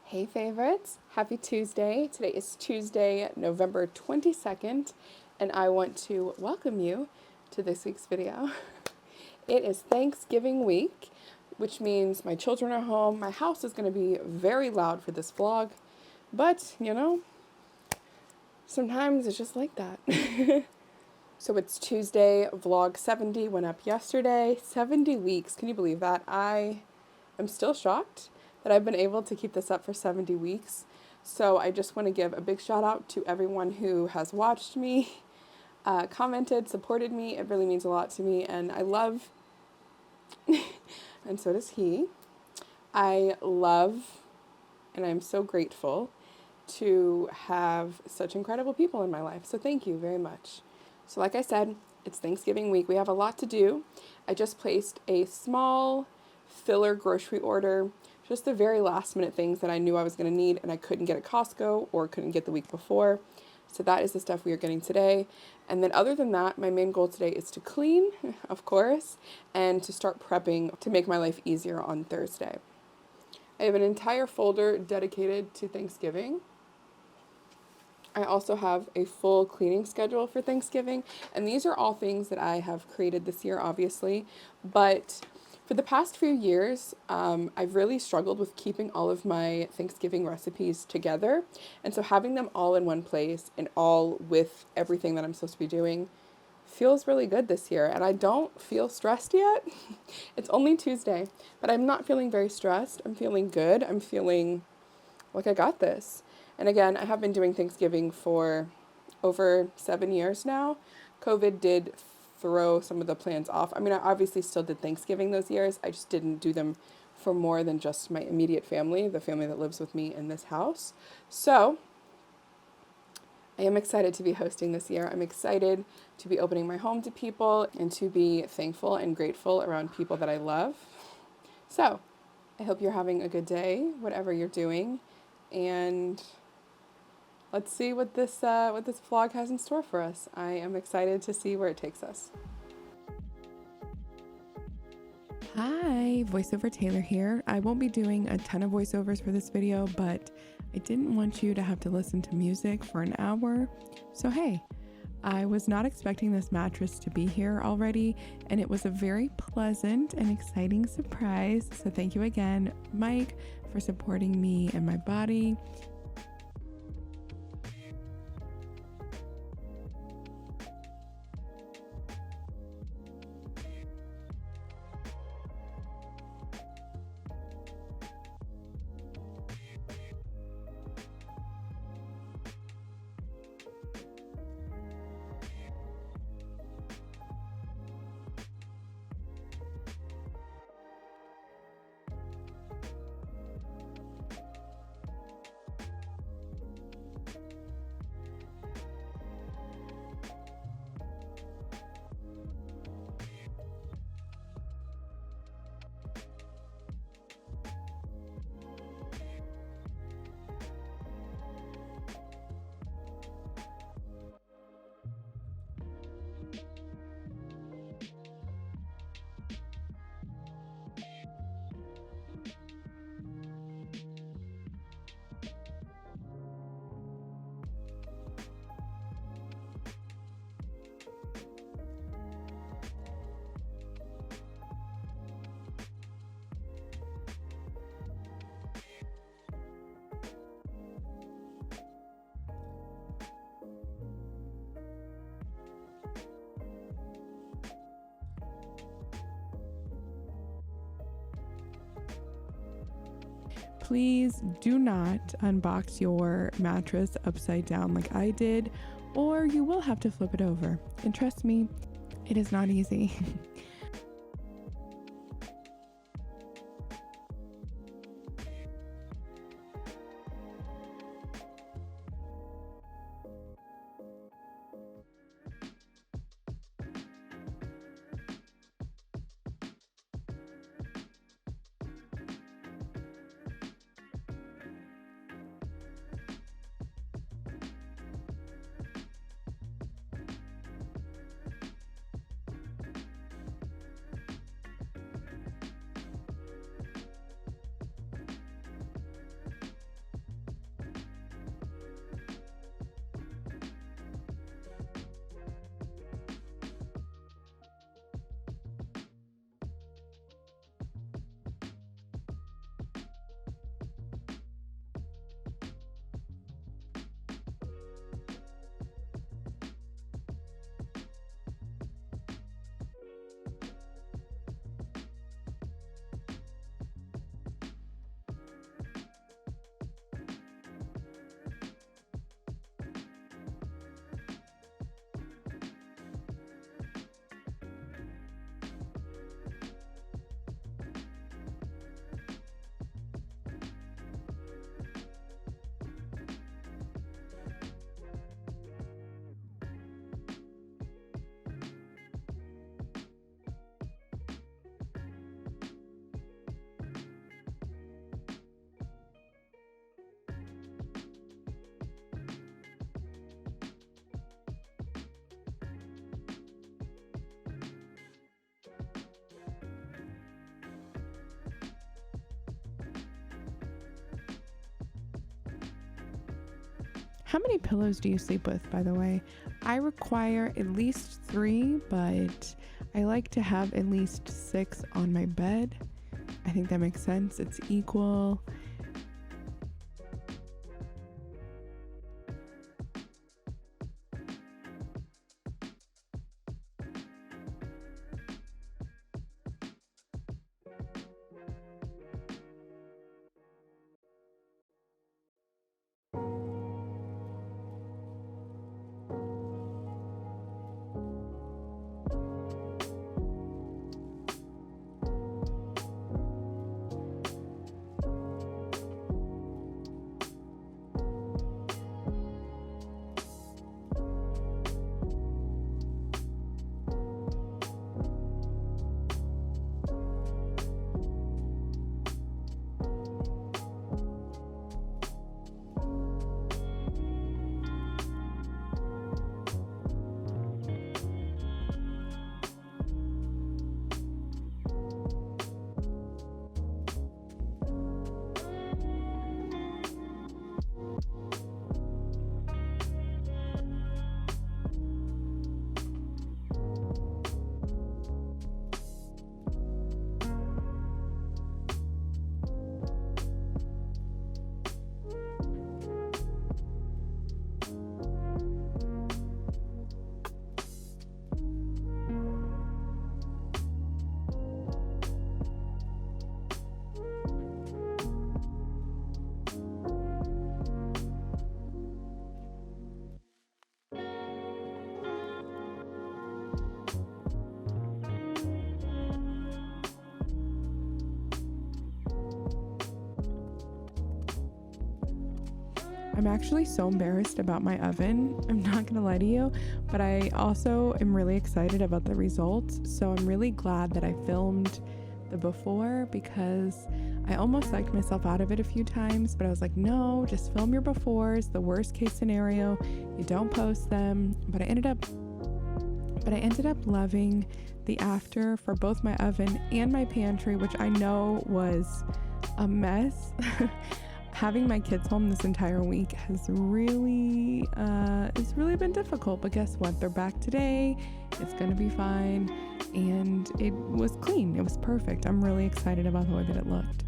Hey favorites, happy Tuesday. Today is Tuesday, November 22nd, and I want to welcome you to this week's video. It is Thanksgiving week, which means my children are home. My house is going to be very loud for this vlog, but you know, sometimes it's just like that. So it's Tuesday, vlog 70 went up yesterday. 70 weeks, can you believe that? I am still shocked that I've been able to keep this up for 70 weeks. So I just want to give a big shout out to everyone who has watched me, commented, supported me. It really means a lot to me, and I love, and so does he. I love, and I'm so grateful to have such incredible people in my life. So thank you very much. So like I said, it's Thanksgiving week. We have a lot to do. I just placed a small filler grocery order, just the very last minute things that I knew I was going to need and I couldn't get at Costco or couldn't get the week before. So that is the stuff we are getting today. And then other than that, my main goal today is to clean, of course, and to start prepping to make my life easier on Thursday. I have an entire folder dedicated to Thanksgiving. I also have a full cleaning schedule for Thanksgiving, and these are all things that I have created this year, obviously, but for the past few years, I've really struggled with keeping all of my Thanksgiving recipes together, and so having them all in one place and all with everything that I'm supposed to be doing feels really good this year, and I don't feel stressed yet. It's only Tuesday, but I'm not feeling very stressed. I'm feeling good. I'm feeling like I got this. And again, I have been doing Thanksgiving for over 7 years now. COVID did throw some of the plans off. I mean, I obviously still did Thanksgiving those years. I just didn't do them for more than just my immediate family, the family that lives with me in this house. So I am excited to be hosting this year. I'm excited to be opening my home to people and to be thankful and grateful around people that I love. So I hope you're having a good day, whatever you're doing, and let's see what this vlog has in store for us. I am excited to see where it takes us. Hi, voiceover Taylor here. I won't be doing a ton of voiceovers for this video, but I didn't want you to have to listen to music for an hour. So hey, I was not expecting this mattress to be here already, and it was a very pleasant and exciting surprise. So thank you again, Mike, for supporting me and my body. Please do not unbox your mattress upside down like I did, or you will have to flip it over. And trust me, it is not easy. How many pillows do you sleep with, by the way? I require at least 3, but I like to have at least 6 on my bed. I think that makes sense. It's equal. I'm actually so embarrassed about my oven. I'm not gonna lie to you, but I also am really excited about the results. So I'm really glad that I filmed the before, because I almost psyched myself out of it a few times, but I was like, no, just film your befores. The worst case scenario, you don't post them. But I ended up loving the after for both my oven and my pantry, which I know was a mess. Having my kids home this entire week has really been difficult, but guess what? They're back today. It's gonna be fine, and it was clean. It was perfect. I'm really excited about the way that it looked.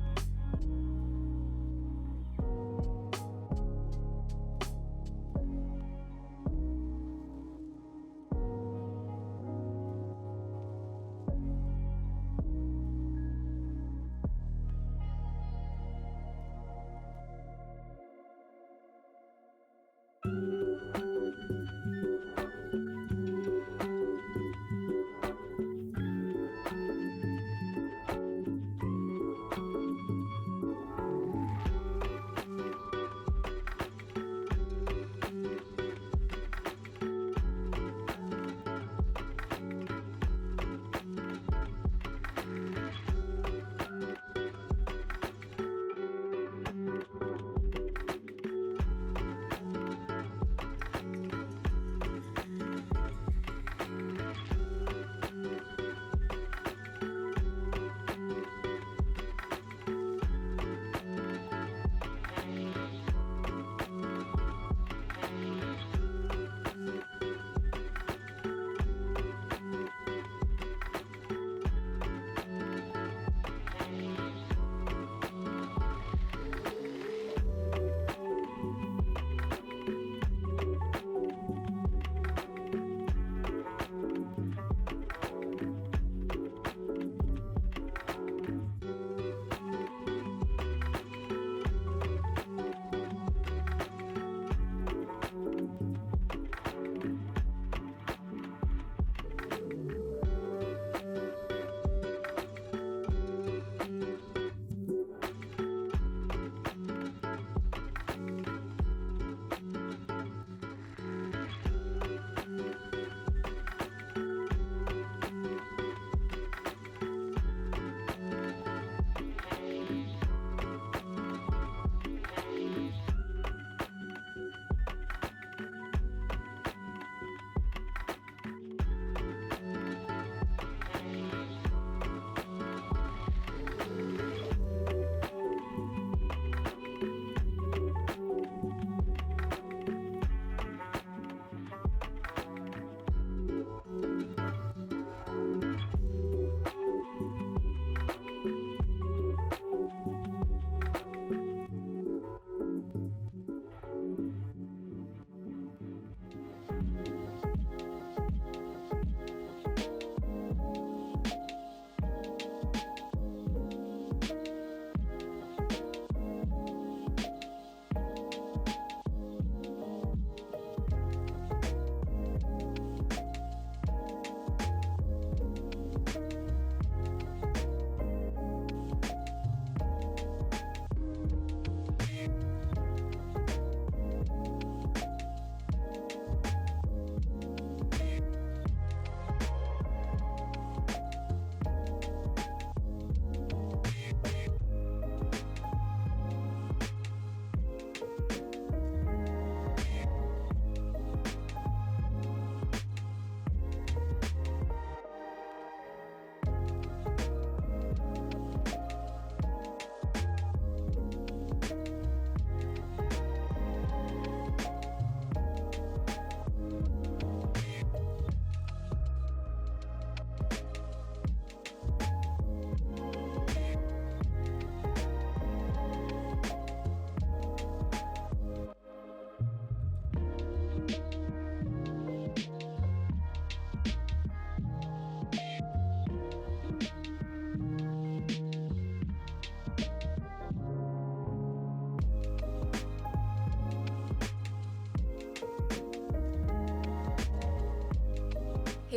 Hey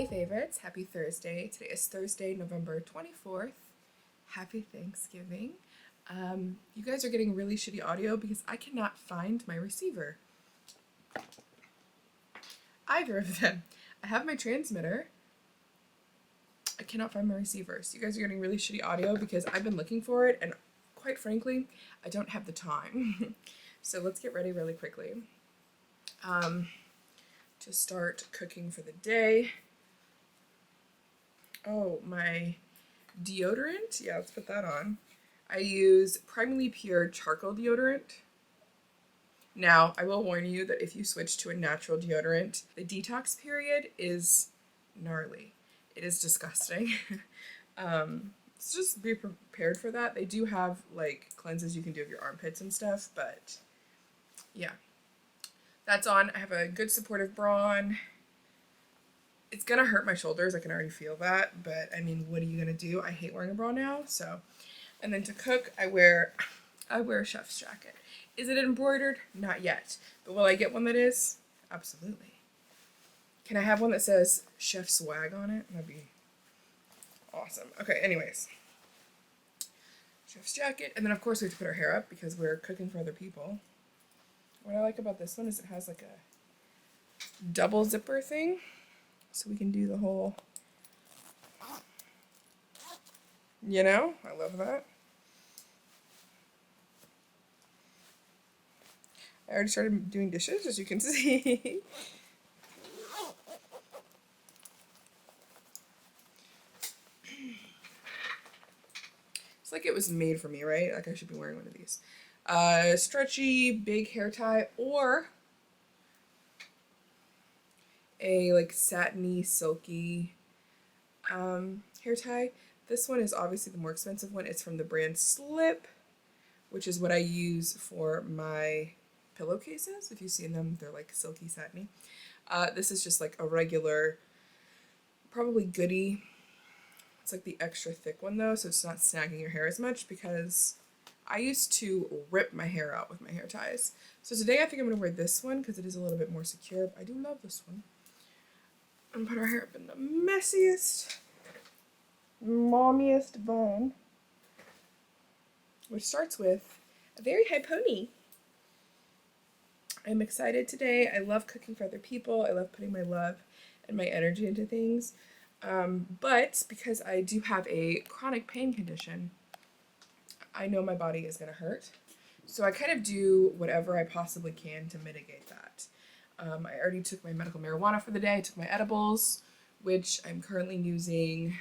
favorites, happy Thursday. Today is Thursday, November 24th. Happy Thanksgiving. You guys are getting really shitty audio because I cannot find my receiver. Either of them. I have my transmitter. I cannot find my receiver. So you guys are getting really shitty audio because I've been looking for it, and quite frankly, I don't have the time. So let's get ready really quickly to start cooking for the day. Oh, my deodorant? Yeah, let's put that on. I use Primally Pure charcoal deodorant. Now, I will warn you that if you switch to a natural deodorant, the detox period is gnarly. It is disgusting. So just be prepared for that. They do have like cleanses you can do of your armpits and stuff, but yeah. That's on. I have a good supportive bra on. It's gonna hurt my shoulders, I can already feel that, but I mean, what are you gonna do? I hate wearing a bra now, so. And then to cook, I wear a chef's jacket. Is it embroidered? Not yet. But will I get one that is? Absolutely. Can I have one that says chef swag on it? That'd be awesome. Okay, anyways. Chef's jacket. And then of course we have to put our hair up because we're cooking for other people. What I like about this one is it has like a double zipper thing. So we can do the whole, you know, I love that. I already started doing dishes, as you can see. It's like it was made for me, right? Like I should be wearing one of these. Stretchy, big hair tie, or a like satiny, silky hair tie. This one is obviously the more expensive one. It's from the brand Slip, which is what I use for my pillowcases. If you've seen them, they're like silky, satiny. This is just like a regular, probably Goody. It's like the extra thick one though, so it's not snagging your hair as much because I used to rip my hair out with my hair ties. So today I think I'm going to wear this one because it is a little bit more secure. I do love this one. And put our hair up in the messiest, mommiest bun, which starts with a very high pony. I'm excited today. I love cooking for other people. I love putting my love and my energy into things. But because I do have a chronic pain condition, I know my body is going to hurt. So I kind of do whatever I possibly can to mitigate that. I already took my medical marijuana for the day. I took my edibles, which I'm currently using.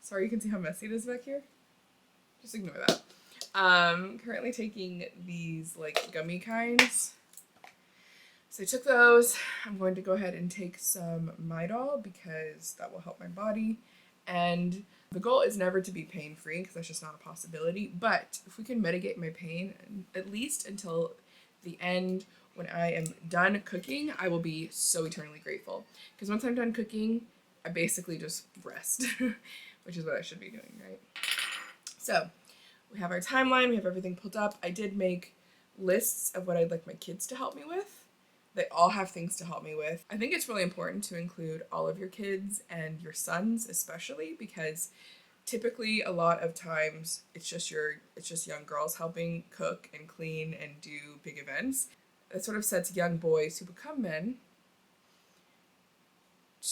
Sorry, you can see how messy it is back here. Just ignore that. Currently taking these like gummy kinds. So I took those. I'm going to go ahead and take some Midol because that will help my body. And the goal is never to be pain-free because that's just not a possibility. But if we can mitigate my pain, at least until the end, when I am done cooking, I will be so eternally grateful. Because once I'm done cooking, I basically just rest, which is what I should be doing, right? So we have our timeline, we have everything pulled up. I did make lists of what I'd like my kids to help me with. They all have things to help me with. I think it's really important to include all of your kids and your sons especially because typically a lot of times it's just young girls helping cook and clean and do big events. That sort of sets young boys who become men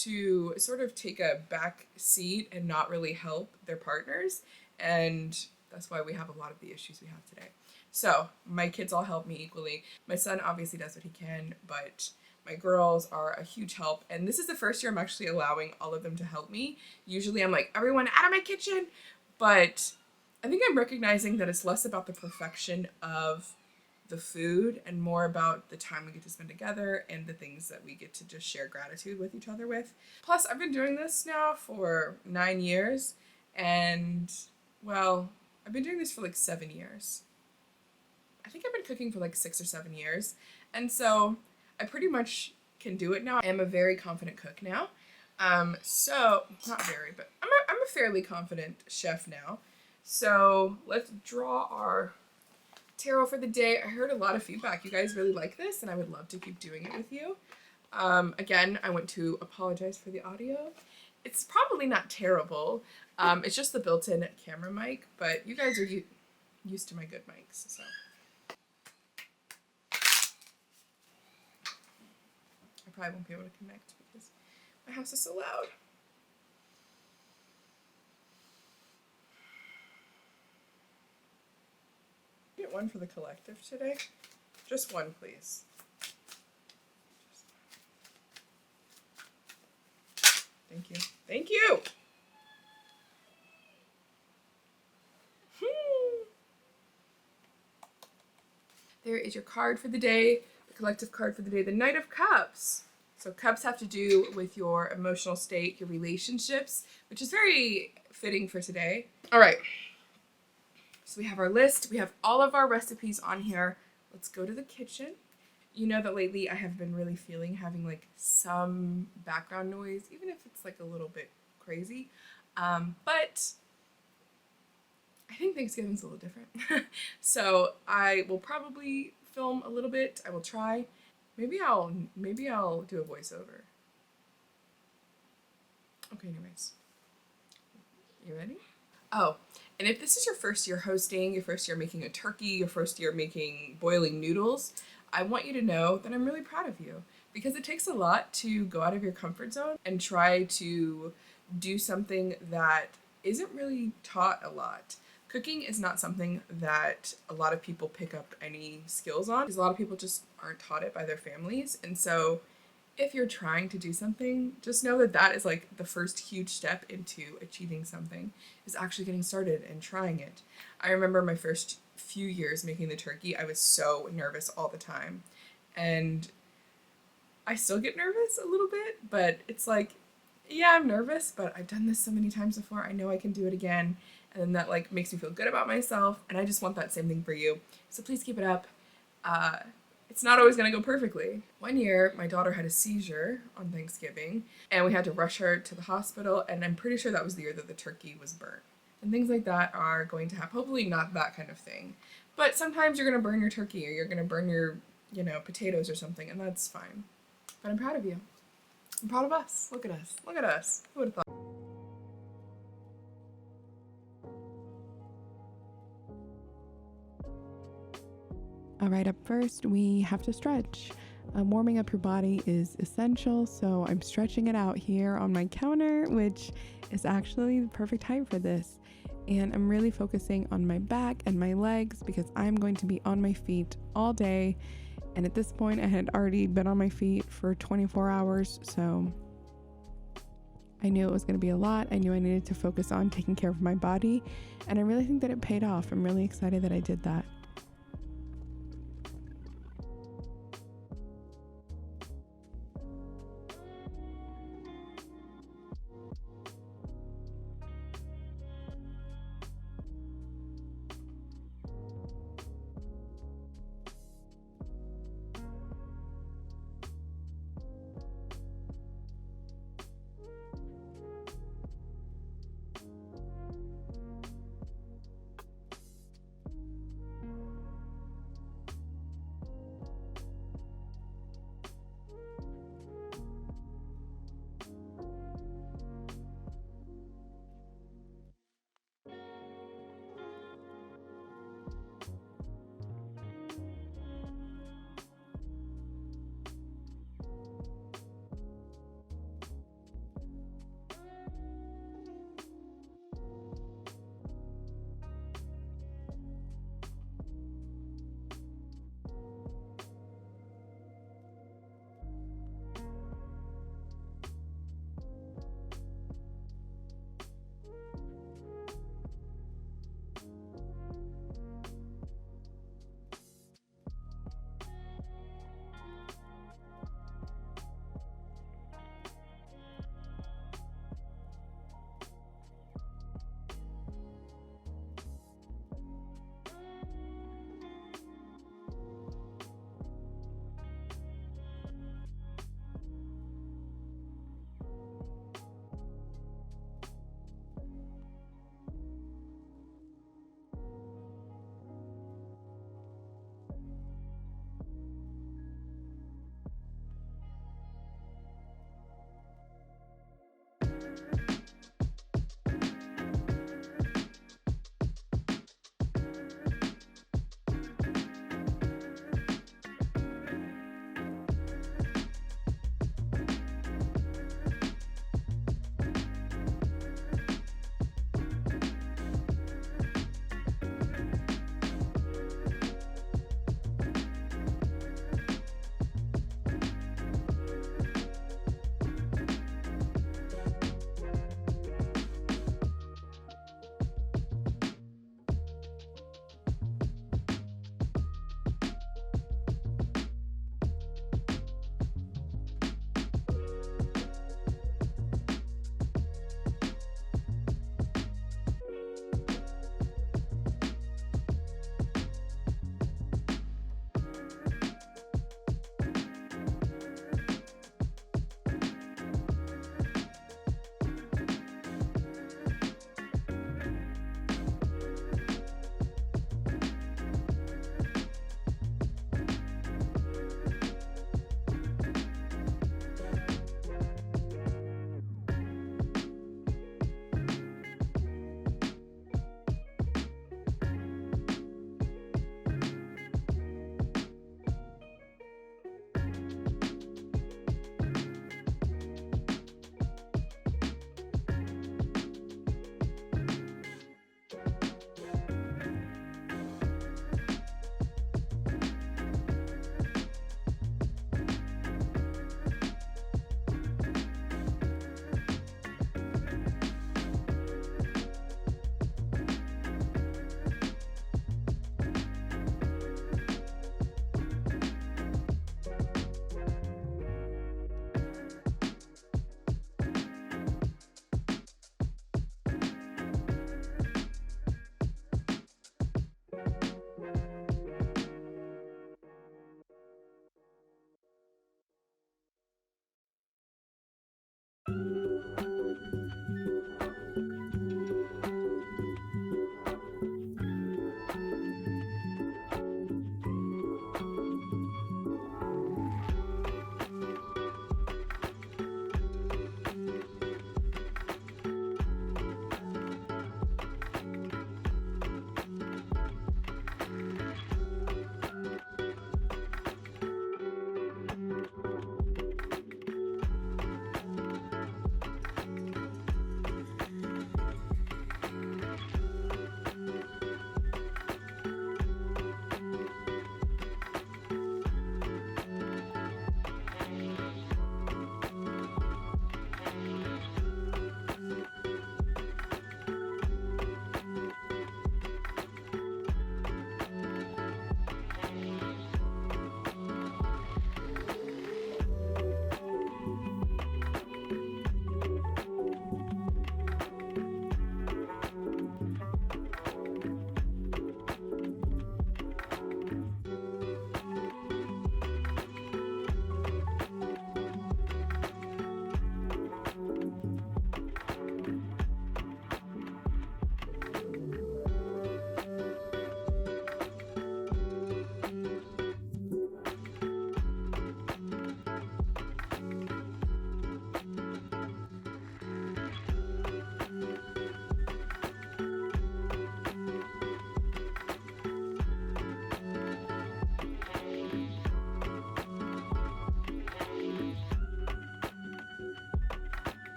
to sort of take a back seat and not really help their partners, and that's why we have a lot of the issues we have today. So my kids all help me equally. My son obviously does what he can, but my girls are a huge help, and this is the first year I'm actually allowing all of them to help me. Usually I'm like, everyone out of my kitchen, but I think I'm recognizing that it's less about the perfection of the food and more about the time we get to spend together and the things that we get to just share gratitude with each other with. Plus, I've been doing this now for 9 years, and well, I've been doing this for like 7 years. I think I've been cooking for like 6 or 7 years, and so I pretty much can do it now. I am a very confident cook now. So, not very, but I'm a fairly confident chef now. So let's draw our tarot for the day. I heard a lot of feedback. You guys really like this, and I would love to keep doing it with you. Again, I want to apologize for the audio. It's probably not terrible. It's just the built-in camera mic, but you guys are used to my good mics, so. I probably won't be able to connect because my house is so loud. Get one for the collective today. Just one, please. Thank you. Thank you! There is your card for the day, the collective card for the day, the Knight of Cups. So cups have to do with your emotional state, your relationships, which is very fitting for today. All right. So we have our list. We have all of our recipes on here. Let's go to the kitchen. You know that lately I have been really feeling having like some background noise, even if it's like a little bit crazy. But I think Thanksgiving's a little different. So I will probably film a little bit. I will try. Maybe I'll do a voiceover. Okay, anyways. You ready? Oh, and if this is your first year hosting, your first year making a turkey, your first year making boiling noodles, I want you to know that I'm really proud of you, because it takes a lot to go out of your comfort zone and try to do something that isn't really taught a lot. Cooking is not something that a lot of people pick up any skills on, because a lot of people just aren't taught it by their families. And so if you're trying to do something, just know that that is like the first huge step into achieving something, is actually getting started and trying it. I remember my first few years making the turkey, I was so nervous all the time. And I still get nervous a little bit, but it's like, yeah, I'm nervous, but I've done this so many times before. I know I can do it again. And then that like makes me feel good about myself. And I just want that same thing for you. So please keep it up. It's not always going to go perfectly. One year, my daughter had a seizure on Thanksgiving, and we had to rush her to the hospital, and I'm pretty sure that was the year that the turkey was burnt. And things like that are going to happen. Hopefully not that kind of thing. But sometimes you're going to burn your turkey, or you're going to burn your, potatoes or something, and that's fine. But I'm proud of you. I'm proud of us. Look at us. Look at us. Who would have thought? All right, up first, we have to stretch. Warming up your body is essential, so I'm stretching it out here on my counter, which is actually the perfect height for this. And I'm really focusing on my back and my legs because I'm going to be on my feet all day. And at this point, I had already been on my feet for 24 hours, so I knew it was going to be a lot. I knew I needed to focus on taking care of my body, and I really think that it paid off. I'm really excited that I did that.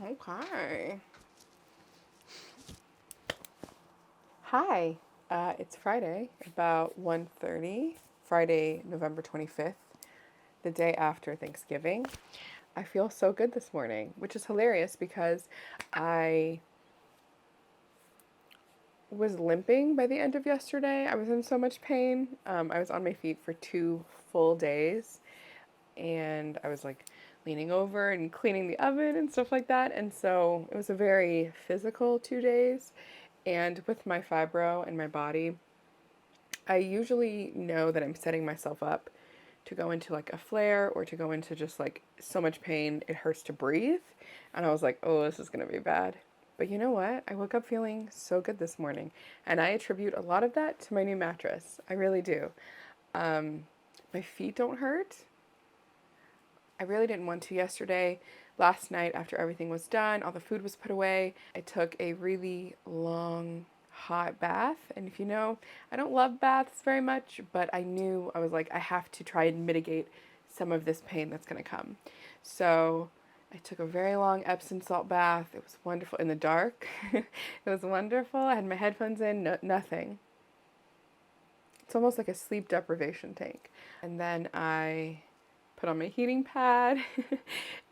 Okay. Hi. It's Friday, about 1:30, Friday, November 25th, the day after Thanksgiving. I feel so good this morning, which is hilarious because I was limping by the end of yesterday. I was in so much pain. I was on my feet for 2 full days, and I was like leaning over and cleaning the oven and stuff like that. And so it was a very physical 2 days. And with my fibro and my body, I usually know that I'm setting myself up to go into like a flare or to go into just like so much pain it hurts to breathe. And I was like, oh, this is going to be bad. But you know what? I woke up feeling so good this morning. And I attribute a lot of that to my new mattress. I really do. My feet don't hurt. I really didn't want to yesterday. Last night, after everything was done, all the food was put away, I took a really long, hot bath. And if you know, I don't love baths very much, but I knew, I was like, I have to try and mitigate some of this pain that's going to come. So I took a very long Epsom salt bath. It was wonderful in the dark. It was wonderful. I had my headphones in, nothing. It's almost like a sleep deprivation tank. And then I put on my heating pad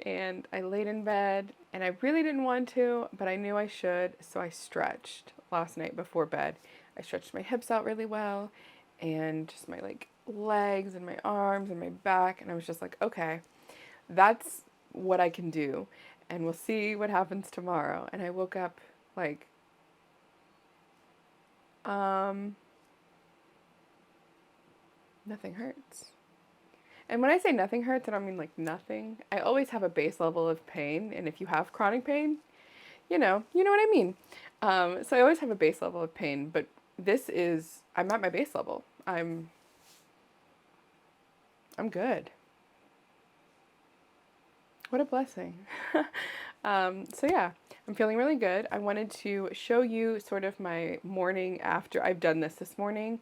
and I laid in bed, and I really didn't want to, but I knew I should, so I stretched last night before bed. I stretched my hips out really well and just my like legs and my arms and my back, and I was just like, okay, that's what I can do, and we'll see what happens tomorrow. And I woke up like nothing hurts. And when I say nothing hurts, I don't mean like nothing. I always have a base level of pain, and if you have chronic pain, you know what I mean. So I always have a base level of pain, but I'm at my base level. I'm good. What a blessing. So yeah, I'm feeling really good. I wanted to show you sort of my morning after I've done this morning.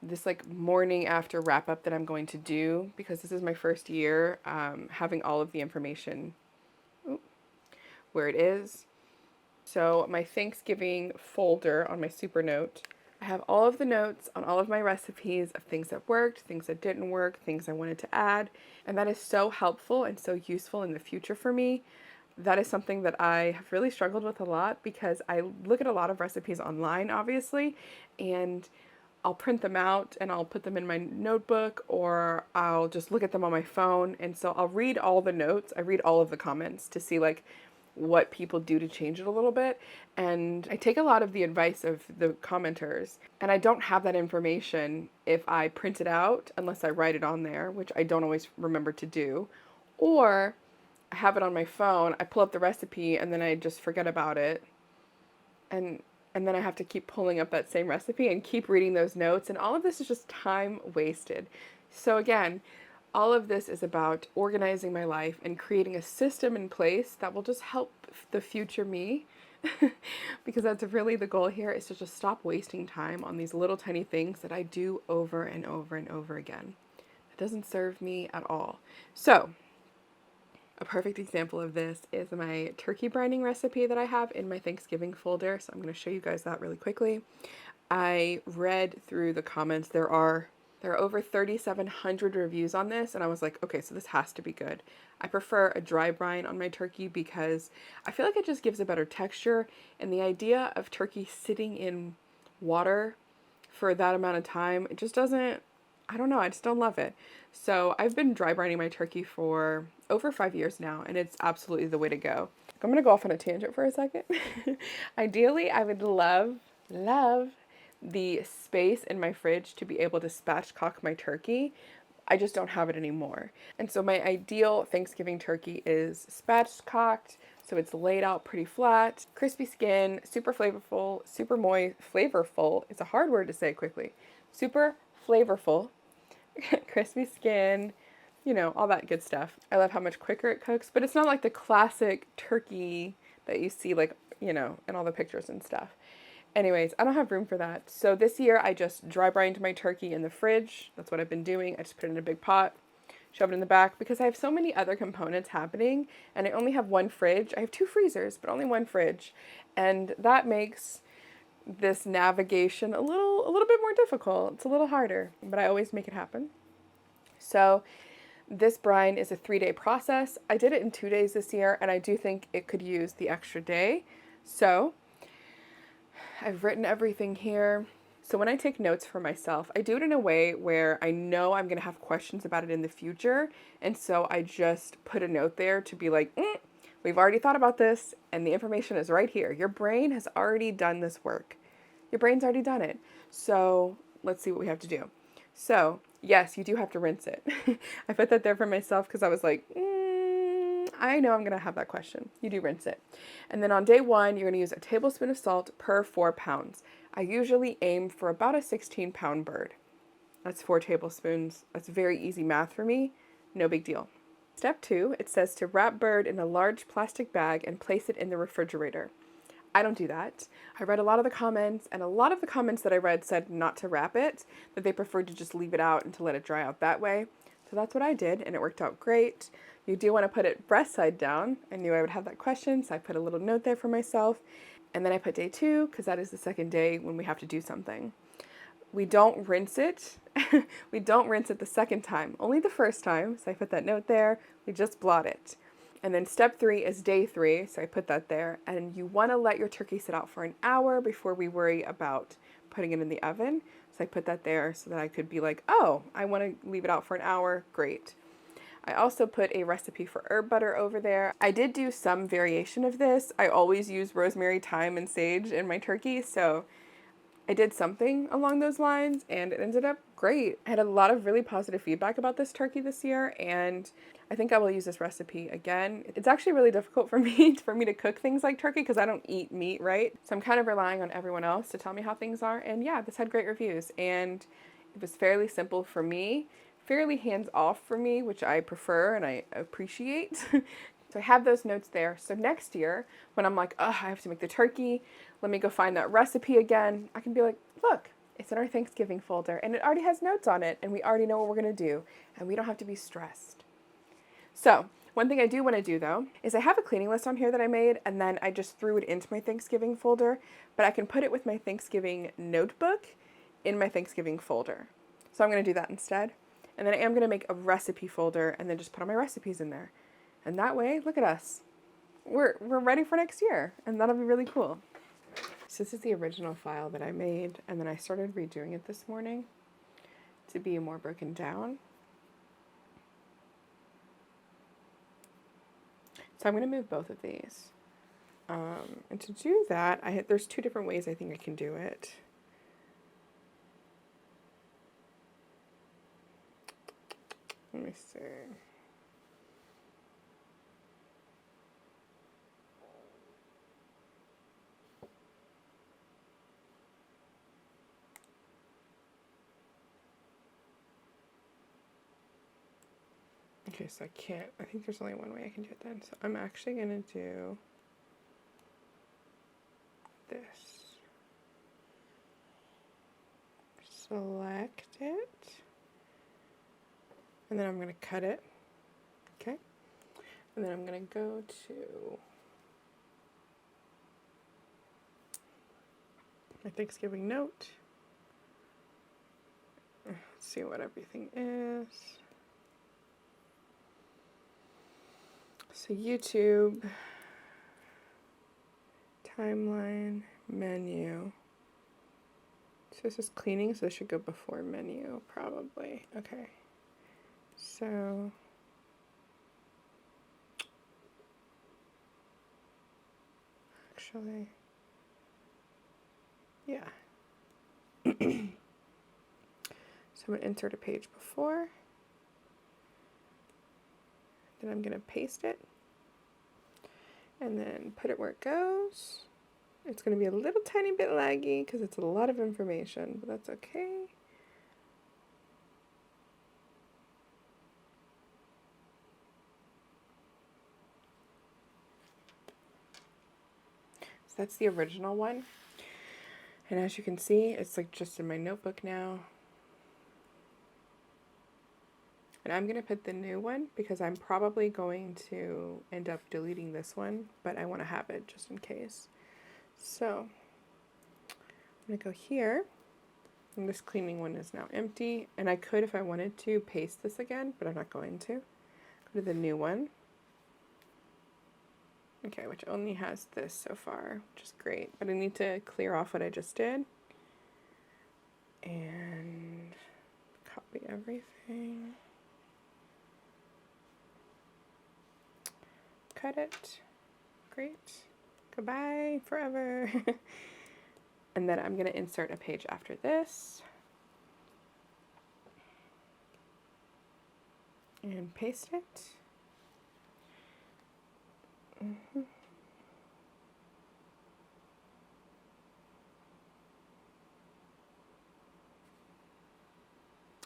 This like morning after wrap up that I'm going to do, because this is my first year having all of the information where it is. So my Thanksgiving folder on my supernote, I have all of the notes on all of my recipes of things that worked, things that didn't work, things I wanted to add, and that is so helpful and so useful in the future for me. That is something that I have really struggled with a lot, because I look at a lot of recipes online, obviously, and I'll print them out and I'll put them in my notebook, or I'll just look at them on my phone. And so I'll read all the notes. I read all of the comments to see like what people do to change it a little bit. And I take a lot of the advice of the commenters, and I don't have that information if I print it out unless I write it on there, which I don't always remember to do, or I have it on my phone. I pull up the recipe and then I just forget about it. And and then I have to keep pulling up that same recipe and keep reading those notes, and all of this is just time wasted. So again, all of this is about organizing my life and creating a system in place that will just help the future me. Because that's really the goal here, is to just stop wasting time on these little tiny things that I do over and over and over again. It doesn't serve me at all. So a perfect example of this is my turkey brining recipe that I have in my Thanksgiving folder. So I'm going to show you guys that really quickly. I read through the comments. There are over 3,700 reviews on this, and I was like, okay, so this has to be good. I prefer a dry brine on my turkey because I feel like it just gives a better texture, and the idea of turkey sitting in water for that amount of time, it just doesn't, I don't know, I just don't love it. So I've been dry brining my turkey for over 5 years now, and it's absolutely the way to go. I'm going to go off on a tangent for a second. Ideally, I would love the space in my fridge to be able to spatchcock my turkey. I just don't have it anymore. And so my ideal Thanksgiving turkey is spatchcocked, so it's laid out pretty flat, crispy skin, super flavorful, super moist, flavorful. It's a hard word to say quickly. Super flavorful, crispy skin, all that good stuff. I love how much quicker it cooks, but it's not like the classic turkey that you see like, in all the pictures and stuff. Anyways, I don't have room for that. So this year I just dry brined my turkey in the fridge. That's what I've been doing. I just put it in a big pot, shove it in the back because I have so many other components happening and I only have one fridge. I have 2 freezers, but only one fridge. And that makes this navigation a little bit more difficult. It's a little harder, but I always make it happen. So this brine is a 3-day process. I did it in 2 days this year, and I do think it could use the extra day. So I've written everything here. So when I take notes for myself, I do it in a way where I know I'm going to have questions about it in the future. And so I just put a note there to be like, we've already thought about this, and the information is right here. Your brain has already done this work. Your brain's already done it. So let's see what we have to do. So yes, you do have to rinse it. I put that there for myself because I was like, I know I'm going to have that question. You do rinse it. And then on day 1, you're going to use a tablespoon of salt per 4 pounds. I usually aim for about a 16-pound bird. That's 4 tablespoons. That's very easy math for me. No big deal. Step 2, it says to wrap bird in a large plastic bag and place it in the refrigerator. I don't do that. I read a lot of the comments, and a lot of the comments that I read said not to wrap it, that they preferred to just leave it out and to let it dry out that way. So that's what I did, and it worked out great. You do want to put it breast side down. I knew I would have that question, so I put a little note there for myself. And then I put day 2, because that is the second day when we have to do something. We don't rinse it. We don't rinse it the second time, only the first time. So I put that note there. We just blot it. And then step 3 is day 3, so I put that there. And you want to let your turkey sit out for an hour before we worry about putting it in the oven. So I put that there so that I could be like, oh, I want to leave it out for an hour. Great. I also put a recipe for herb butter over there. I did do some variation of this. I always use rosemary, thyme, and sage in my turkey, so I did something along those lines, and it ended up great. I had a lot of really positive feedback about this turkey this year, and I think I will use this recipe again. It's actually really difficult for me to cook things like turkey because I don't eat meat, right? So I'm kind of relying on everyone else to tell me how things are, and yeah, this had great reviews, and it was fairly simple for me, fairly hands-off for me, which I prefer and I appreciate. So I have those notes there. So next year, when I'm like, oh, I have to make the turkey, let me go find that recipe again, I can be like, look, it's in our Thanksgiving folder, and it already has notes on it, and we already know what we're going to do, and we don't have to be stressed. So one thing I do want to do, though, is I have a cleaning list on here that I made, and then I just threw it into my Thanksgiving folder, but I can put it with my Thanksgiving notebook in my Thanksgiving folder. So I'm going to do that instead. And then I am going to make a recipe folder and then just put all my recipes in there. And that way, look at us. We're ready for next year, and that'll be really cool. So this is the original file that I made, and then I started redoing it this morning to be more broken down. So I'm going to move both of these. And to do that, there's 2 different ways I think I can do it. Let me see. Okay, so I think there's only one way I can do it then. So I'm actually going to do this. Select it. And then I'm going to cut it. Okay. And then I'm going to go to my Thanksgiving note. Let's see what everything is. So YouTube, timeline, menu. So this is cleaning, so this should go before menu, probably. Okay. So actually, yeah. So I'm going to insert a page before. Then I'm going to paste it. And then put it where it goes. It's going to be a little tiny bit laggy because it's a lot of information, but that's okay. So that's the original one. And as you can see, it's like just in my notebook now. And I'm going to put the new one because I'm probably going to end up deleting this one, but I want to have it just in case. So I'm going to go here. And this cleaning one is now empty. And I could, if I wanted to, paste this again, but I'm not going to. Go to the new one. Okay, which only has this so far, which is great. But I need to clear off what I just did. And copy everything. Cut it. Great. Goodbye forever. And then I'm going to insert a page after this. And paste it.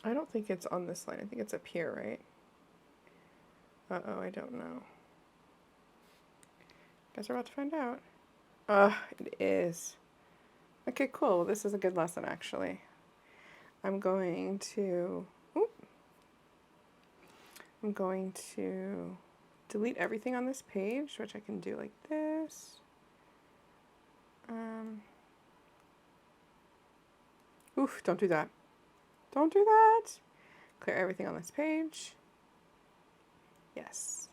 I don't think it's on this line. I think it's up here, right? Uh-oh, I don't know. Guess we're about to find out. It is. Okay, cool. Well, this is a good lesson, actually. I'm going to delete everything on this page, which I can do like this. Oof, don't do that. Don't do that. Clear everything on this page. Yes.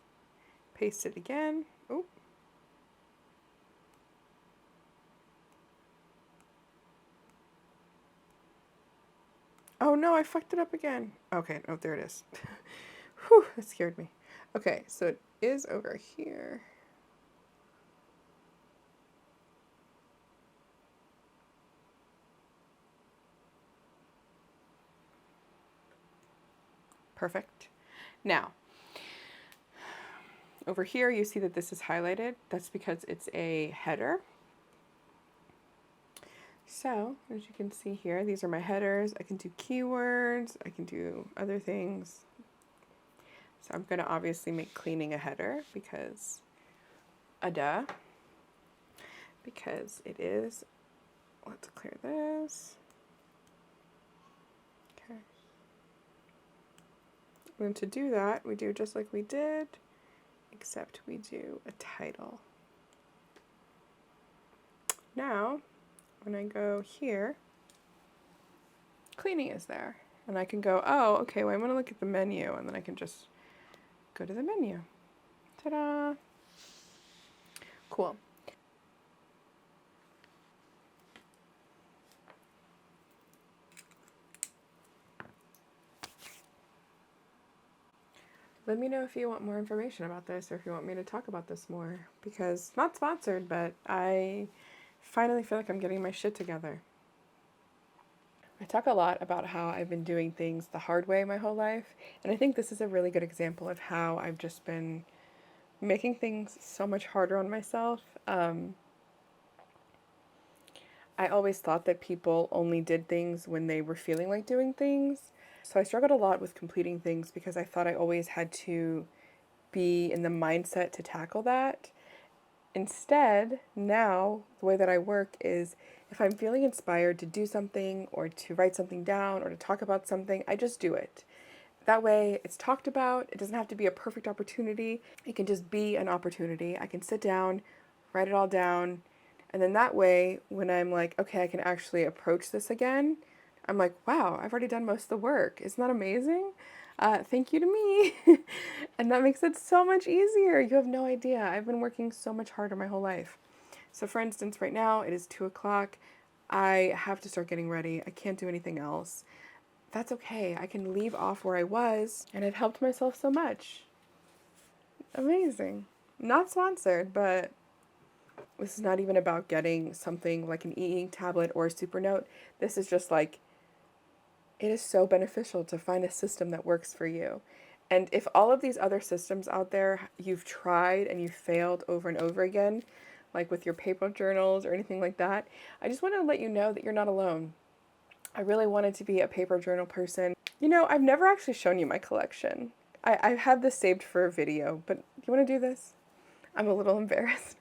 Paste it again. Oop. Oh no, I fucked it up again. Okay, oh, there it is. Whew, that scared me. Okay, so it is over here. Perfect. Now, over here you see that this is highlighted. That's because it's a header. So, as you can see here, these are my headers. I can do keywords, I can do other things. So I'm going to obviously make cleaning a header because, because it is. Let's clear this. Okay. And to do that, we do just like we did, except we do a title. Now, when I go here, cleaning is there. And I can go, oh, okay, well, I want to look at the menu, and then I can just go to the menu. Ta-da! Cool. Let me know if you want more information about this or if you want me to talk about this more, because not sponsored, but I finally feel like I'm getting my shit together. I talk a lot about how I've been doing things the hard way my whole life, and I think this is a really good example of how I've just been making things so much harder on myself. I always thought that people only did things when they were feeling like doing things. So I struggled a lot with completing things because I thought I always had to be in the mindset to tackle that. Instead, now, the way that I work is if I'm feeling inspired to do something or to write something down or to talk about something, I just do it. That way, it's talked about. It doesn't have to be a perfect opportunity. It can just be an opportunity. I can sit down, write it all down, and then that way, when I'm like, okay, I can actually approach this again, I'm like, wow, I've already done most of the work. Isn't that amazing? Thank you to me. And that makes it so much easier. You have no idea. I've been working so much harder my whole life. So for instance, right now it is 2 o'clock. I have to start getting ready. I can't do anything else. That's okay. I can leave off where I was, and I've helped myself so much. Amazing. Not sponsored, but this is not even about getting something like an e-ink tablet or a supernote. This is just like, it is so beneficial to find a system that works for you. And if all of these other systems out there you've tried and you've failed over and over again, like with your paper journals or anything like that, I just want to let you know that you're not alone. I really wanted to be a paper journal person. You know, I've never actually shown you my collection. I've had this saved for a video, but you want to do this? I'm a little embarrassed.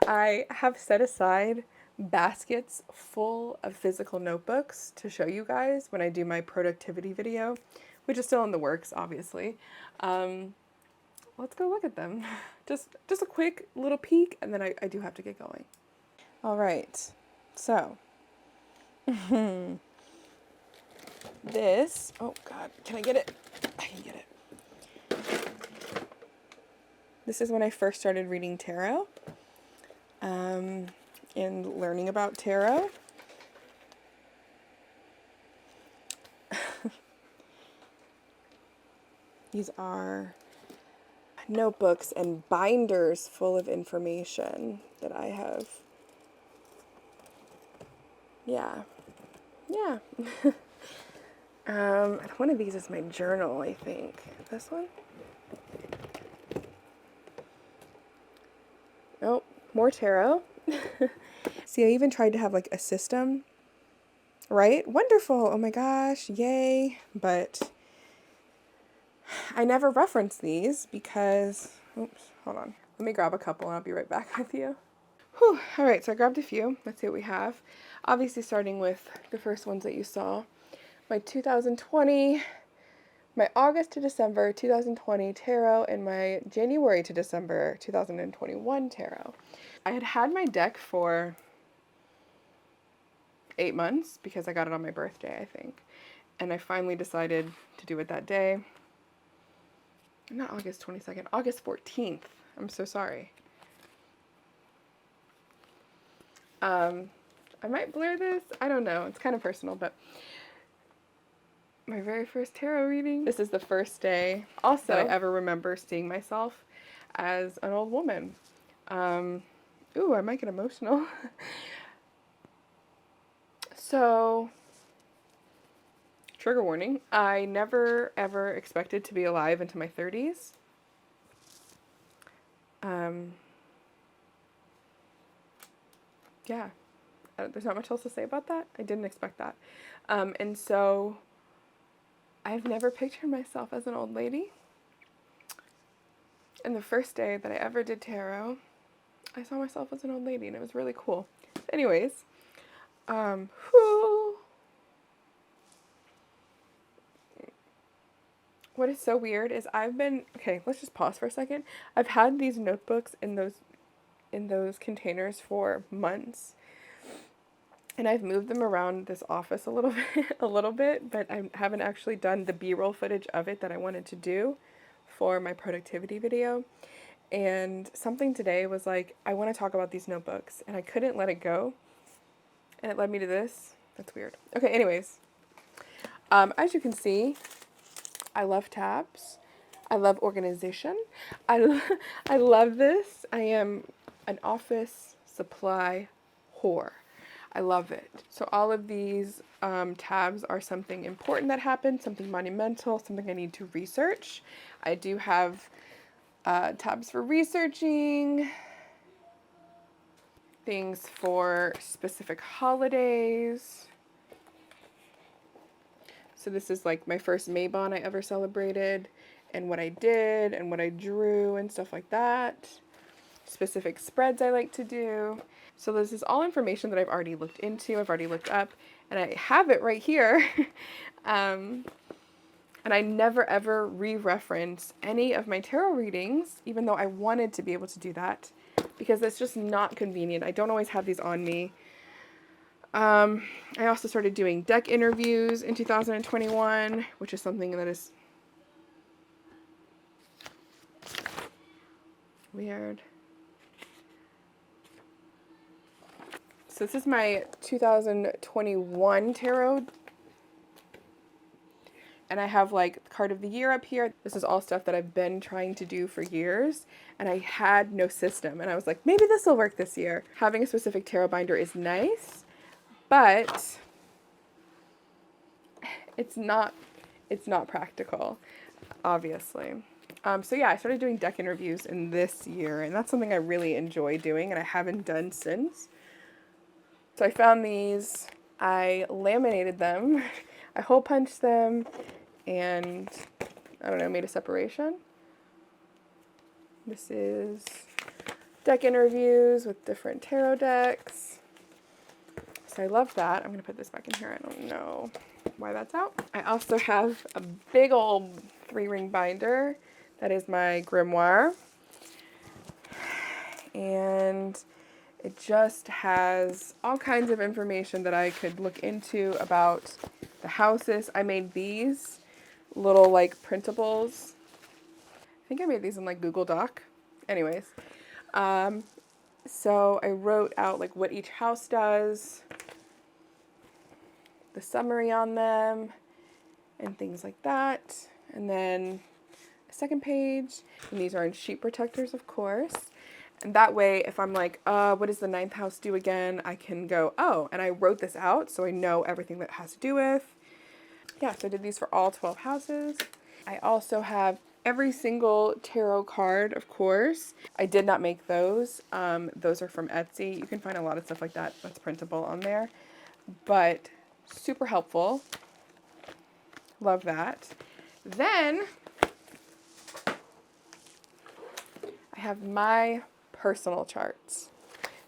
I have set aside baskets full of physical notebooks to show you guys when I do my productivity video, which is still in the works, obviously. Let's go look at them. Just a quick little peek, and then I do have to get going. All right, so this, oh God, can I get it? I can get it. This is when I first started reading tarot, and learning about tarot. These are notebooks and binders full of information that I have. Yeah. One of these is my journal, I think. This one? Oh, more tarot. See, I even tried to have like a system, right? Wonderful. Oh my gosh, yay. But I never reference these because, oops, hold on. Let me grab a couple and I'll be right back with you. Whew. All right, so I grabbed a few. Let's see what we have. Obviously starting with the first ones that you saw. My 2020, my August to December 2020 tarot, and my January to December 2021 tarot. I had my deck for 8 months because I got it on my birthday, I think. And I finally decided to do it that day. Not August 22nd, August 14th. I'm so sorry. I might blur this. I don't know. It's kind of personal, but my very first tarot reading. This is the first day also that I ever remember seeing myself as an old woman. Ooh, I might get emotional. So, trigger warning, I never ever expected to be alive into my 30s. Yeah, there's not much else to say about that. I didn't expect that. And so I've never pictured myself as an old lady. And the first day that I ever did tarot, I saw myself as an old lady, and it was really cool. Anyways, what is so weird is okay, let's just pause for a second. I've had these notebooks in those containers for months. And I've moved them around this office a little bit, but I haven't actually done the B-roll footage of it that I wanted to do for my productivity video. And something today was like, I want to talk about these notebooks, and I couldn't let it go. And it led me to this. That's weird. Okay, anyways. As you can see, I love tabs. I love organization. I love this. I am an office supply whore. I love it. So all of these tabs are something important that happened, something monumental, something I need to research. I do have tabs for researching, things for specific holidays. So this is like my first Maybon I ever celebrated, and what I did, and what I drew, and stuff like that. Specific spreads I like to do. So this is all information that I've already looked into, I've already looked up, and I have it right here. And I never ever re-reference any of my tarot readings, even though I wanted to be able to do that, because it's just not convenient. I don't always have these on me. I also started doing deck interviews in 2021, which is something that is weird. So this is my 2021 tarot. And I have like card of the year up here. This is all stuff that I've been trying to do for years, and I had no system. And I was like, maybe this will work this year. Having a specific tarot binder is nice, but it's not practical, obviously. So yeah, I started doing deck interviews in this year, and that's something I really enjoy doing, and I haven't done since. So I found these, I laminated them, I hole punched them, and I don't know, made a separation. This is deck interviews with different tarot decks. So I love that. I'm going to put this back in here. I don't know. why that's out. I also have a big old 3-ring binder that is my grimoire. And it just has all kinds of information that I could look into about the houses. I made these little like printables. I think I made these in like Google Doc. Anyways, so I wrote out like what each house does, the summary on them, and things like that. And then a second page, and these are in sheet protectors, of course. And that way, if I'm like, what does the 9th house do again? I can go, oh, and I wrote this out so I know everything that it has to do with. Yeah, so I did these for all 12 houses. I also have every single tarot card, of course. I did not make those. Those are from Etsy. You can find a lot of stuff like that that's printable on there. But super helpful. Love that. Then I have my personal charts.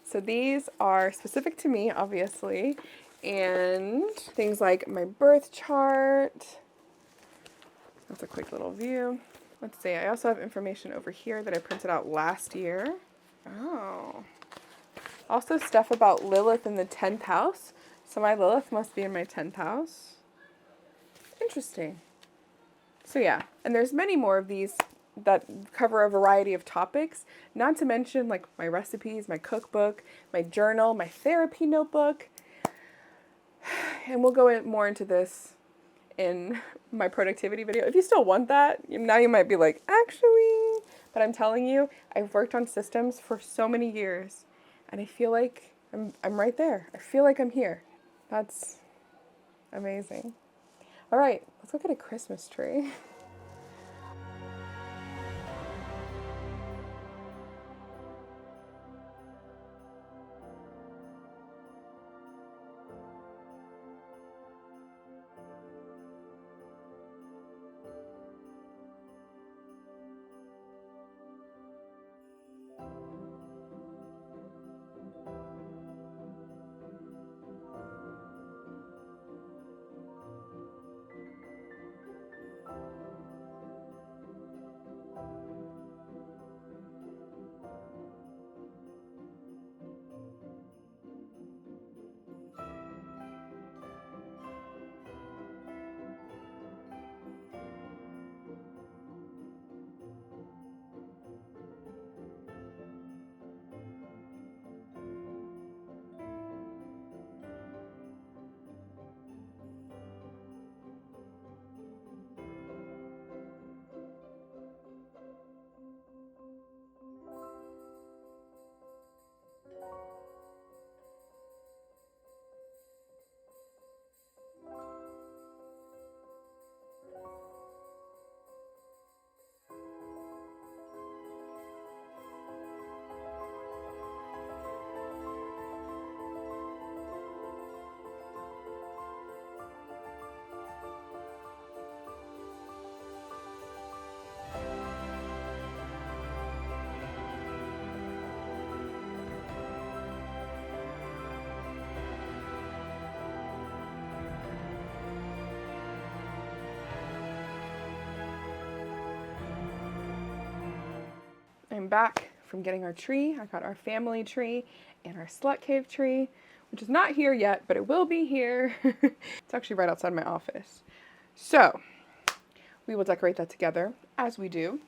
So these are specific to me, obviously, and things like my birth chart. That's a quick little view. Let's see, I also have information over here that I printed out last year. Oh. Also stuff about Lilith in the 10th house. So my Lilith must be in my 10th house. Interesting. So yeah, and there's many more of these that cover a variety of topics, not to mention like my recipes, my cookbook, my journal, my therapy notebook. And we'll go more into this in my productivity video. If you still want that, now you might be like, actually, but I'm telling you, I've worked on systems for so many years and I feel like I'm right there. I feel like I'm here. That's amazing. All right, let's look at a Christmas tree. I'm back from getting our tree. I got our family tree and our slut cave tree, which is not here yet, but it will be here. It's actually right outside my office. So we will decorate that together, as we do.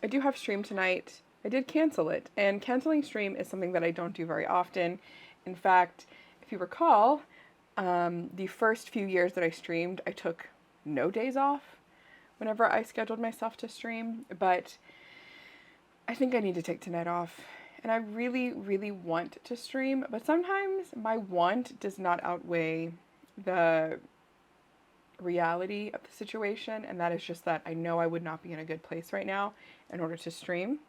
I do have stream tonight. I did cancel it, and canceling stream is something that I don't do very often. In fact, if you recall, the first few years that I streamed, I took no days off whenever I scheduled myself to stream, but I think I need to take tonight off. And I really, really want to stream, but sometimes my want does not outweigh the reality of the situation, and that is just that I know I would not be in a good place right now in order to stream.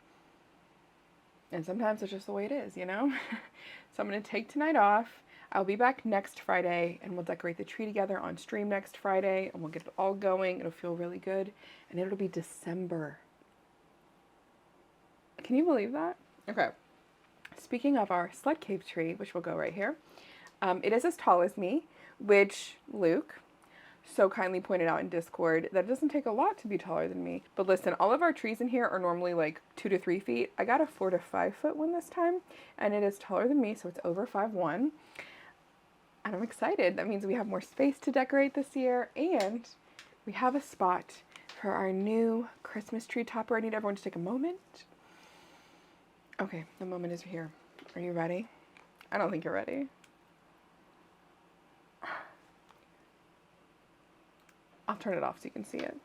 And sometimes it's just the way it is, you know? So I'm going to take tonight off. I'll be back next Friday, and we'll decorate the tree together on stream next Friday, and we'll get it all going. It'll feel really good, and it'll be December. Can you believe that? Okay. Speaking of our slut cave tree, which will go right here, it is as tall as me, which Luke, so kindly pointed out in Discord that it doesn't take a lot to be taller than me. But listen, all of our trees in here are normally like 2 to 3 feet. I got a 4 to 5 foot one this time, and it is taller than me, so it's over 5'1". And I'm excited. That means we have more space to decorate this year, and we have a spot for our new Christmas tree topper. I need everyone to take a moment. Okay, the moment is here. Are you ready? I don't think you're ready. I'll turn it off so you can see it.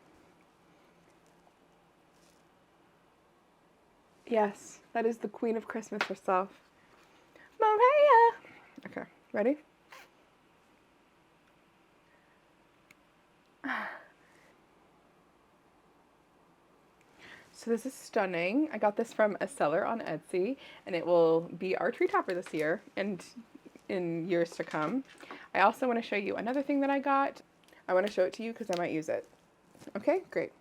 Yes, that is the Queen of Christmas herself, Maria. Okay, ready? So this is stunning. I got this from a seller on Etsy, and it will be our tree topper this year and in years to come. I also want to show you another thing that I got. I want to show it to you because I might use it. Okay, great.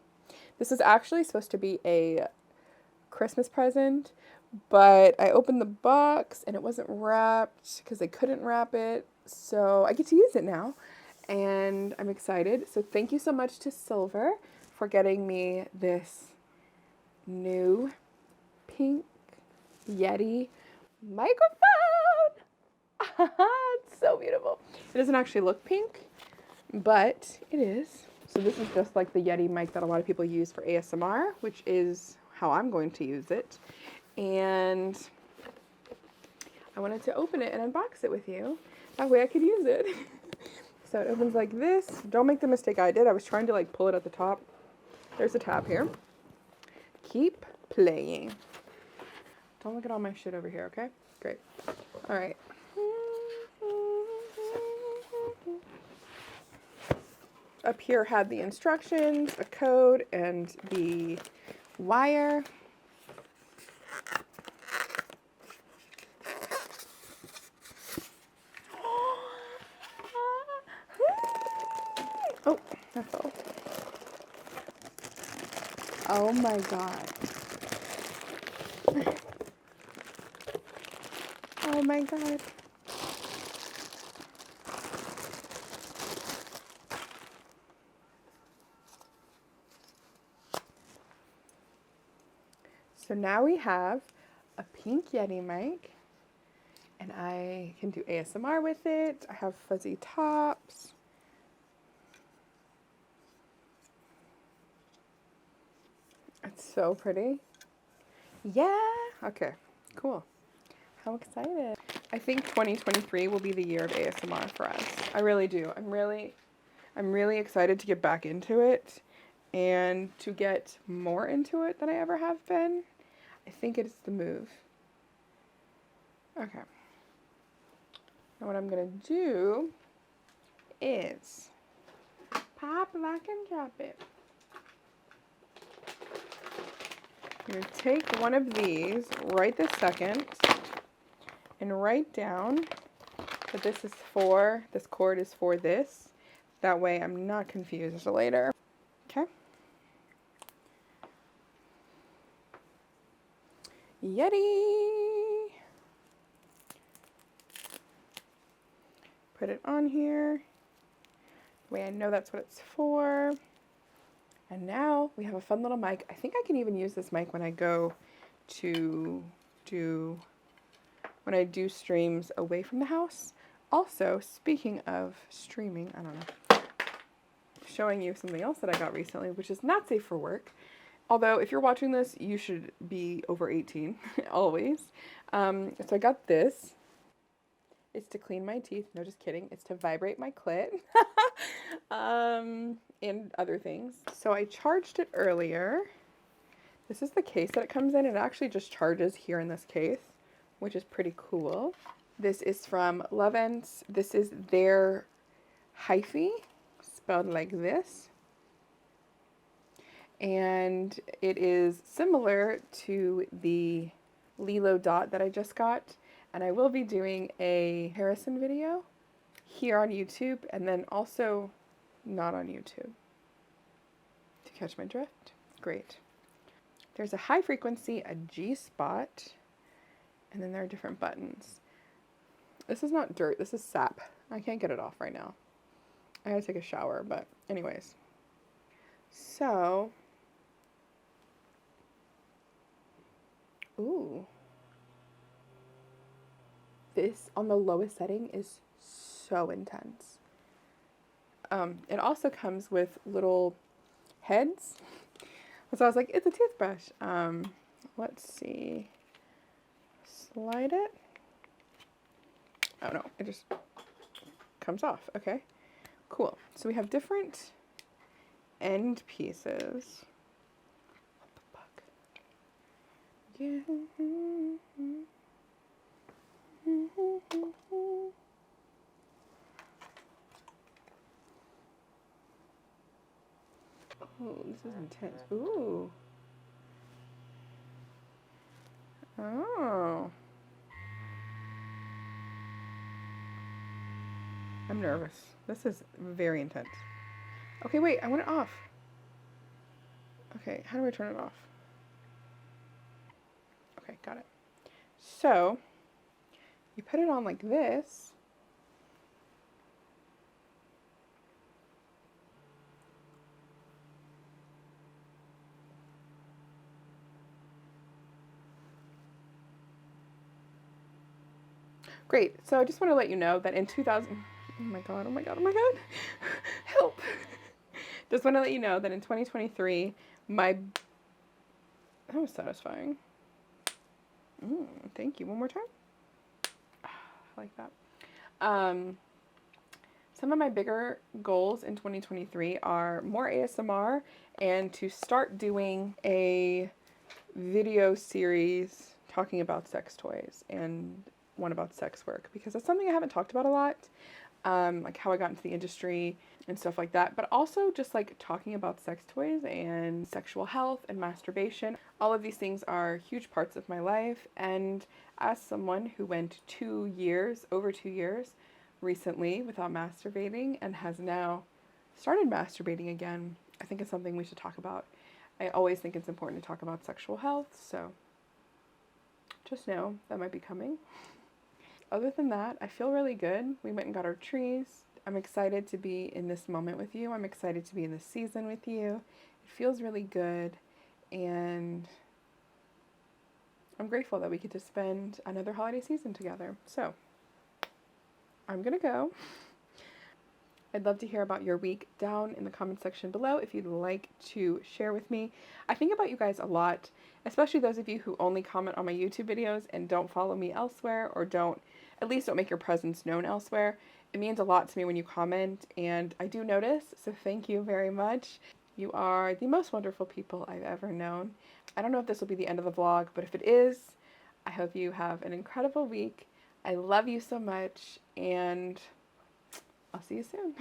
This is actually supposed to be a Christmas present, but I opened the box and it wasn't wrapped because they couldn't wrap it. So I get to use it now, and I'm excited. So thank you so much to Silver for getting me this new pink Yeti microphone. It's so beautiful. It doesn't actually look pink, but it is. So this is just like the Yeti mic that a lot of people use for ASMR, which is how I'm going to use it. And I wanted to open it and unbox it with you. That way I could use it. So it opens like this. Don't make the mistake I did. I was trying to like pull it at the top. There's a tab here. Keep playing. Don't look at all my shit over here, okay? Great. All right. Up here had the instructions, a code, and the wire. Oh, that fell. Oh my god. Oh my god. So now we have a pink Yeti mic, and I can do ASMR with it. I have fuzzy tops. It's so pretty. Yeah. Okay, cool. How excited. I think 2023 will be the year of ASMR for us. I really do. I'm really excited to get back into it and to get more into it than I ever have been. I think it's the move. Okay. Now what I'm gonna do is pop, lock, and drop it. I'm gonna take one of these right this second and write down that this cord is for this. That way I'm not confused later. Okay. Yeti. Put it on here. The way I know that's what it's for. And now we have a fun little mic. I think I can even use this mic when I go to when I do streams away from the house. Also, speaking of streaming, I don't know, showing you something else that I got recently, which is not safe for work. Although, if you're watching this, you should be over 18, always. So I got this. It's to clean my teeth. No, just kidding. It's to vibrate my clit. And other things. So I charged it earlier. This is the case that it comes in. It actually just charges here in this case, which is pretty cool. This is from Lavender. This is their hyphy, spelled like this. And it is similar to the Lilo dot that I just got. And I will be doing a comparison video here on YouTube, and then also not on YouTube. To catch my drift? Great. There's a high frequency, a G spot, and then there are different buttons. This is not dirt, this is sap. I can't get it off right now. I had to take a shower, but anyways. So, ooh. This on the lowest setting is so intense. It also comes with little heads. So I was like, it's a toothbrush. Let's see. Slide it. Oh no, it just comes off. Okay, cool. So we have different end pieces. What the fuck? Yeah. Oh, this is intense. Ooh. Oh. I'm nervous. This is very intense. Okay, wait, I want it off. Okay, how do I turn it off? Okay, got it. So, you put it on like this. Great. So I just want to let you know that in 2000, oh my God, oh my God, oh my God, help. Just want to let you know that in 2023, that was satisfying. Thank you. One more time. I like that. Some of my bigger goals in 2023 are more ASMR and to start doing a video series talking about sex toys and one about sex work, because that's something I haven't talked about a lot, like how I got into the industry and stuff like that, but also just like talking about sex toys and sexual health and masturbation. All of these things are huge parts of my life, and as someone who went over 2 years recently without masturbating and has now started masturbating again, I think it's something we should talk about. I always think it's important to talk about sexual health, so just know that might be coming. Other than that, I feel really good. We went and got our trees. I'm excited to be in this moment with you. I'm excited to be in this season with you. It feels really good, and I'm grateful that we get to spend another holiday season together. So, I'm gonna go. I'd love to hear about your week down in the comment section below if you'd like to share with me. I think about you guys a lot, especially those of you who only comment on my YouTube videos and don't follow me elsewhere, or at least don't make your presence known elsewhere. It means a lot to me when you comment, and I do notice, so thank you very much. You are the most wonderful people I've ever known. I don't know if this will be the end of the vlog, but if it is, I hope you have an incredible week. I love you so much, and I'll see you soon.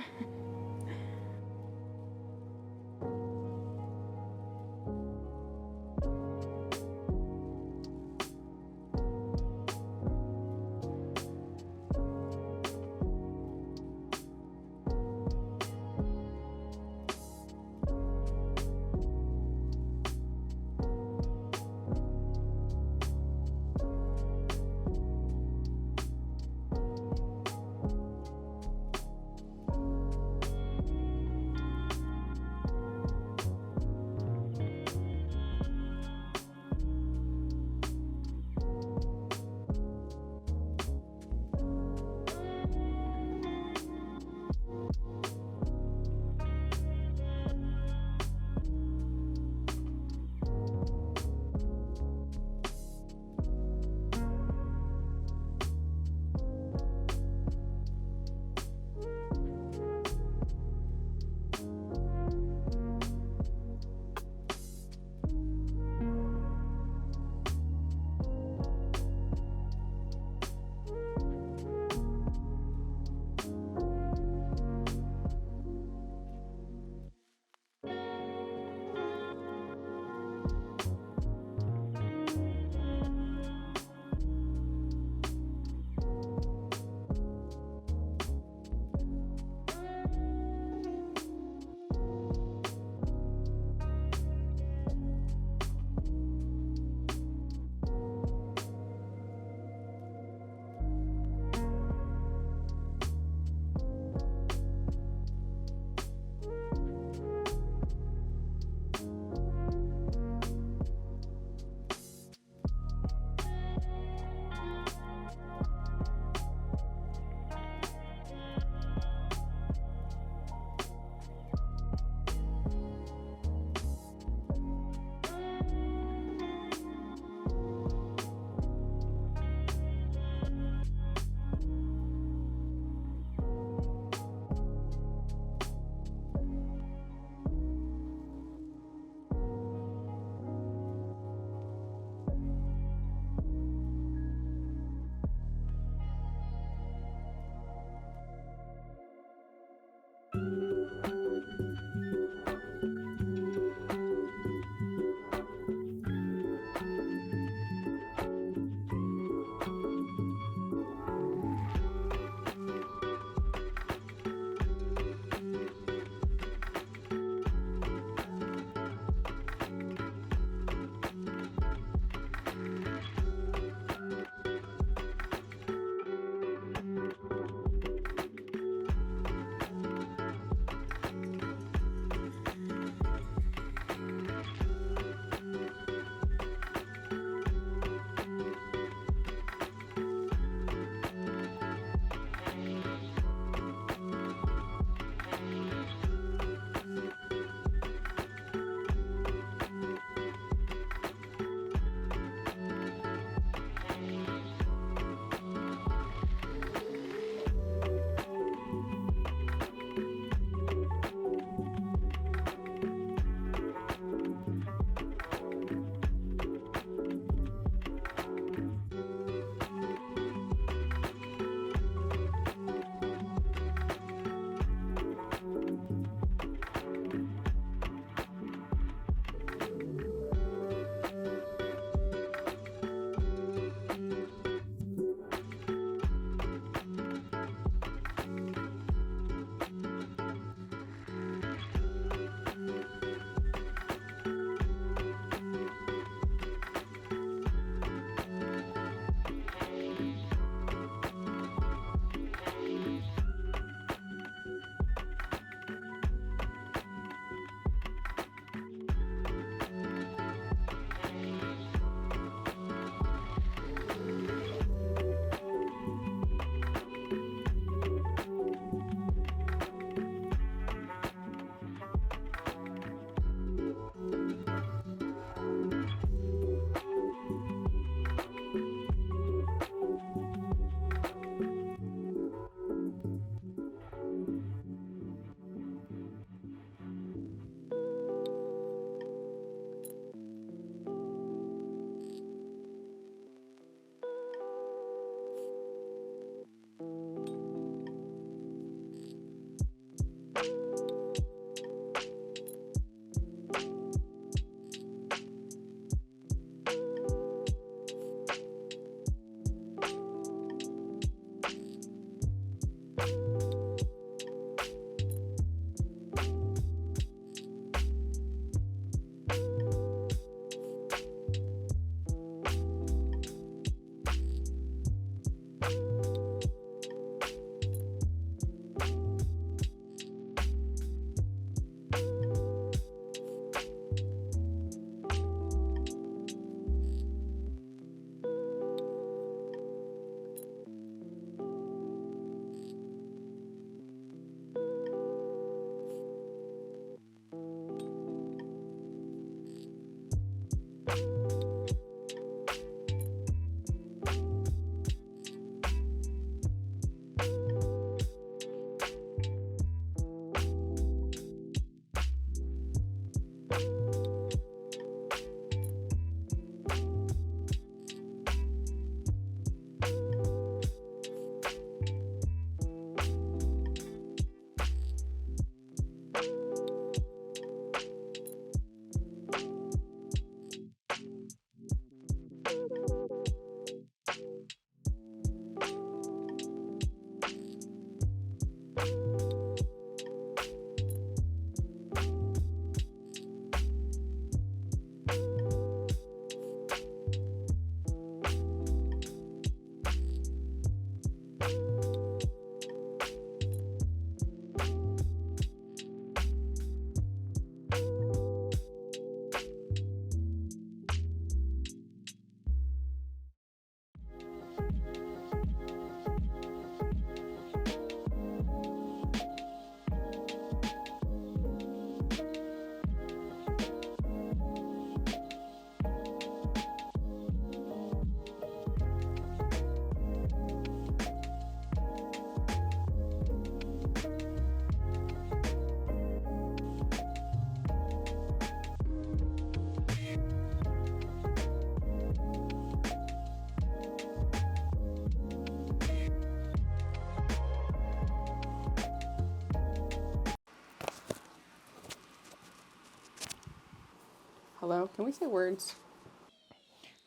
Hello? Can we say words?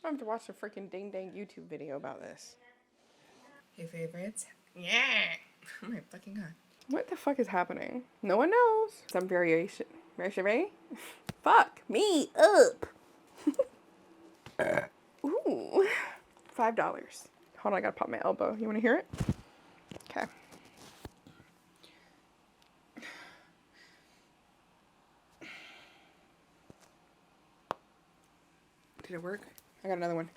I have to watch a freaking ding dang YouTube video about this. Hey, favorites? Yeah! Oh my fucking god. What the fuck is happening? No one knows. Some variation. Fuck me up! Ooh. $5. Hold on, I gotta pop my elbow. You wanna hear it? Okay. Did it work? I got another one.